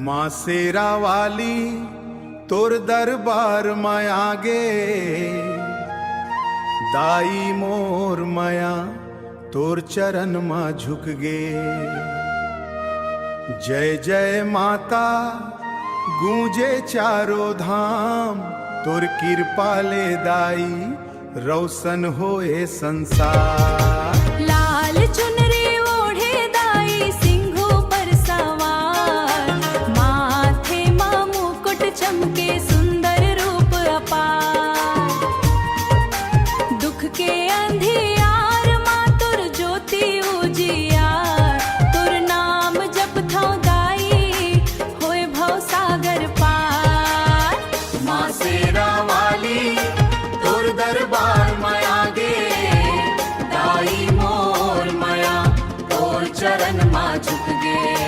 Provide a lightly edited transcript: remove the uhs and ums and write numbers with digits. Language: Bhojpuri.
माँ शेरा वाली तोर दरबार में आगे, दाई मोर माया तोर चरण में झुक गे। जय जय माता गूंजे चारों धाम, तोर कृपा ले दाई रोशन होए संसार। लाल चुनरी ओढ़े दाई सिंघो पर सवार, माथे मां मुकुट चमके सुंदर रूप अपार। दुख के अंधियार मां तुर ज्योति उजियार, तुर नाम जप था दाई होए भव सागर पार। माँ शेरा वाली तोर दरबार में आगे, दाई मोर माया तोर चरण में झुक गे।